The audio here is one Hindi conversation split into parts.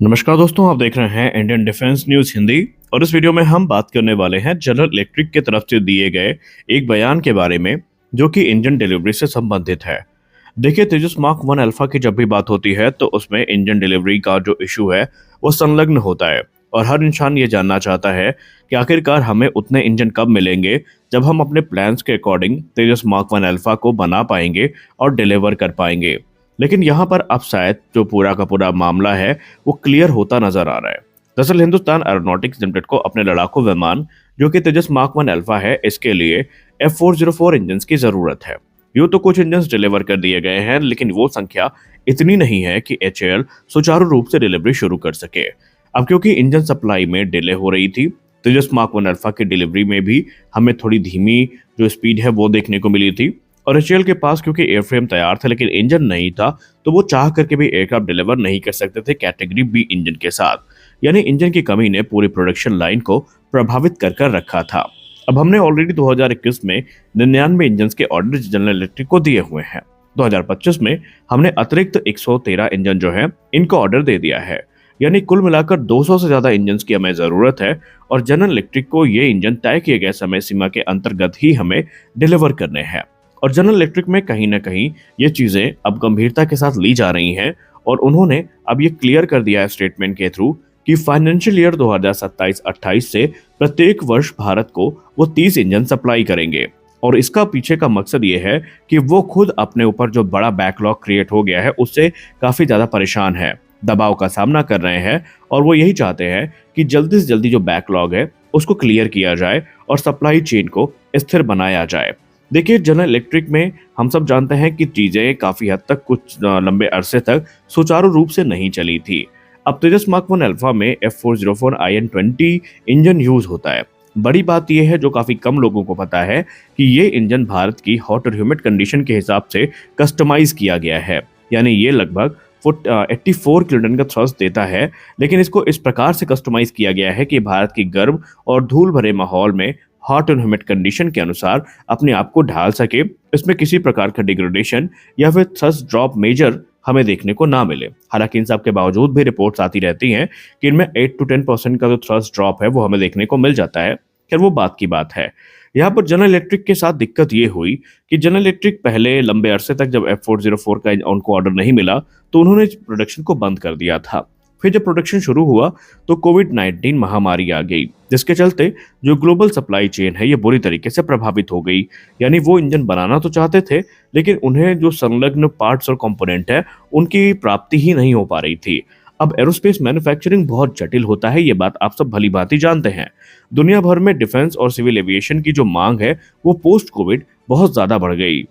नमस्कार दोस्तों, आप देख रहे हैं इंडियन डिफेंस न्यूज हिंदी। और इस वीडियो में हम बात करने वाले हैं जनरल इलेक्ट्रिक की तरफ से दिए गए एक बयान के बारे में, जो कि इंजन डिलीवरी से संबंधित है। देखिए, तेजस मार्क 1 अल्फा की जब भी बात होती है तो उसमें इंजन डिलीवरी का जो इशू है वो संलग्न होता है। और हर इंसान ये जानना चाहता है कि आखिरकार हमें उतने इंजन कब मिलेंगे जब हम अपने प्लान्स के अकॉर्डिंग तेजस मार्क 1 अल्फा को बना पाएंगे और डिलीवर कर पाएंगे। लेकिन यहाँ पर अब शायद जो पूरा का पूरा मामला है वो क्लियर होता नजर आ रहा है। दरअसल हिंदुस्तान एरोनॉटिक्स लिमिटेड को अपने लड़ाकू विमान जो कि तेजस मार्क 1 अल्फा है, इसके लिए F404 इंजन की जरूरत है। यूं तो कुछ इंजन डिलीवर कर दिए गए हैं, लेकिन वो संख्या इतनी नहीं है कि HAL सुचारू रूप से डिलीवरी शुरू कर सके। अब क्योंकि इंजन सप्लाई में डिले हो रही थी, तेजस मार्क 1 अल्फा की डिलीवरी में भी हमें थोड़ी धीमी जो स्पीड है वो देखने को मिली थी। और HAL के पास क्योंकि एयरफ्रेम तैयार था लेकिन इंजन नहीं था, तो वो चाह करके भी एयरक्राफ्ट डिलीवर नहीं कर सकते थे कैटेगरी बी इंजन के साथ। यानी इंजन की कमी ने पूरी प्रोडक्शन लाइन को प्रभावित कर रखा था। अब हमने ऑलरेडी 2021 में 99 इंजन के ऑर्डर जनरल इलेक्ट्रिक को दिए हुए हैं। 2025 में हमने अतिरिक्त 113 इंजन जो है इनको ऑर्डर दे दिया है। यानी कुल मिलाकर 200 से ज्यादा इंजन की हमें जरूरत है और जनरल इलेक्ट्रिक को ये इंजन तय किए गए समय सीमा के अंतर्गत ही हमें डिलीवर करने हैं। और जनरल इलेक्ट्रिक में कहीं ना कहीं ये चीजें अब गंभीरता के साथ ली जा रही हैं और उन्होंने अब ये क्लियर कर दिया है स्टेटमेंट के थ्रू कि फाइनेंशियल ईयर 2027-28 से प्रत्येक वर्ष भारत को वो 30 इंजन सप्लाई करेंगे। और इसका पीछे का मकसद ये है कि वो खुद अपने ऊपर जो बड़ा बैकलॉग क्रिएट हो गया है उससे काफी ज्यादा परेशान है, दबाव का सामना कर रहे हैं और वो यही चाहते हैं कि जल्दी से जल्दी जो बैकलॉग है उसको क्लियर किया जाए और सप्लाई चेन को स्थिर बनाया जाए। देखिए, जनरल इलेक्ट्रिक में हम सब जानते हैं कि चीजें काफी हद तक कुछ लंबे अरसे तक सुचारू रूप से नहीं चली थी। अब तेजस मार्क 1 अल्फा में F404 IN20 इंजन यूज होता है। बड़ी बात यह है, जो काफी कम लोगों को पता है, कि ये इंजन भारत की हॉट और ह्यूमिड कंडीशन के हिसाब से कस्टमाइज किया गया है। यानी ये लगभग 84 किलोटन का थ्रस्ट देता है, लेकिन इसको इस प्रकार से कस्टमाइज किया गया है कि भारत की गर्म और धूल भरे माहौल में हॉट एंड ह्यूमिड कंडीशन के अनुसार अपने आप को ढाल सके। इसमें किसी प्रकार का डिग्रेडेशन या फिर थ्रस्ट ड्रॉप मेजर हमें देखने को ना मिले। हालांकि इन सब के बावजूद भी रिपोर्ट्स आती रहती हैं कि इनमें 8 to 10% का जो थ्रस्ट ड्रॉप है वो हमें देखने को मिल जाता है। खैर, वो बात की बात है। यहाँ पर जनरल इलेक्ट्रिक के साथ दिक्कत ये हुई कि जनरल इलेक्ट्रिक पहले लंबे अरसे तक जब F404 का उनको ऑर्डर नहीं मिला तो उन्होंने प्रोडक्शन को बंद कर दिया था। फिर जब प्रोडक्शन शुरू हुआ तो कोविड-19 महामारी आ गई, जिसके चलते जो ग्लोबल सप्लाई चेन है ये बुरी तरीके से प्रभावित हो गई। यानी वो इंजन बनाना तो चाहते थे, लेकिन उन्हें जो संलग्न पार्ट्स और कंपोनेंट है उनकी प्राप्ति ही नहीं हो पा रही थी। अब एरोस्पेस मैन्युफैक्चरिंग बहुत जटिल होता है, ये बात आप सब भली भांति जानते हैं। दुनिया भर में डिफेंस और सिविल एविएशन की जो मांग है वो पोस्ट कोविड बहुत ज्यादा बढ़ गई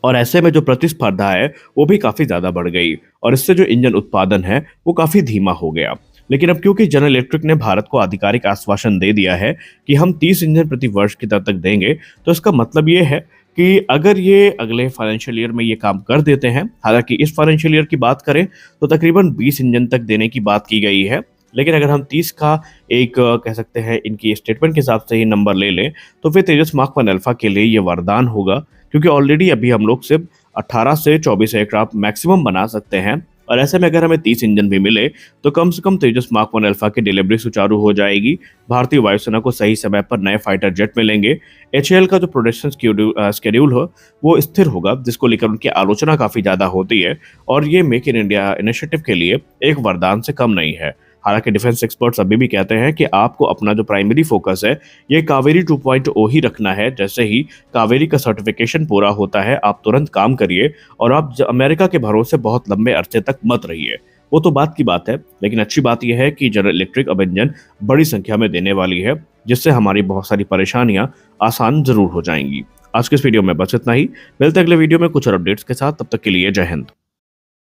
और ऐसे में जो प्रतिस्पर्धा है वो भी काफी ज्यादा बढ़ गई और इससे जो इंजन उत्पादन है वो काफी धीमा हो गया। लेकिन अब क्योंकि जनरल इलेक्ट्रिक ने भारत को आधिकारिक आश्वासन दे दिया है कि हम 30 इंजन प्रति वर्ष की दर तक देंगे, तो इसका मतलब ये है कि अगर ये अगले फाइनेंशियल ईयर में ये काम कर देते हैं, हालांकि इस फाइनेंशियल ईयर की बात करें तो तकरीबन 20 इंजन तक देने की बात की गई है। लेकिन अगर हम 30 का एक कह सकते हैं इनकी स्टेटमेंट के हिसाब से ही नंबर ले लें तो फिर तेजस मार्क 1 अल्फा के लिए ये वरदान होगा, क्योंकि ऑलरेडी अभी हम लोग सिर्फ 18 से 24 एयरक्राफ्ट मैक्सिमम बना सकते हैं। और ऐसे में अगर हमें 30 इंजन भी मिले तो कम से कम तेजस मार्क 1 अल्फा की डिलीवरी सुचारू हो जाएगी। भारतीय वायुसेना को सही समय पर नए फाइटर जेट मिलेंगे। HAL का जो प्रोडक्शन शेड्यूल हो वो स्थिर होगा, जिसको लेकर उनकी आलोचना काफी ज्यादा होती है और ये मेक इन इंडिया इनिशिएटिव के लिए एक वरदान से कम नहीं है। हालांकि डिफेंस एक्सपर्ट्स अभी भी कहते हैं कि आपको अपना जो प्राइमरी फोकस है ये कावेरी 2.0 ही रखना है। जैसे ही कावेरी का सर्टिफिकेशन पूरा होता है आप तुरंत काम करिए और आप अमेरिका के भरोसे बहुत लंबे अरसे तक मत रहिए। वो तो बात की बात है, लेकिन अच्छी बात यह है कि जनरल इलेक्ट्रिक अब इंजन बड़ी संख्या में देने वाली है, जिससे हमारी बहुत सारी परेशानियां आसान जरूर हो जाएंगी। आज के इस वीडियो में बस इतना ही। मिलते हैं अगले वीडियो में कुछ और अपडेट्स के साथ। तब तक के लिए जय हिंद।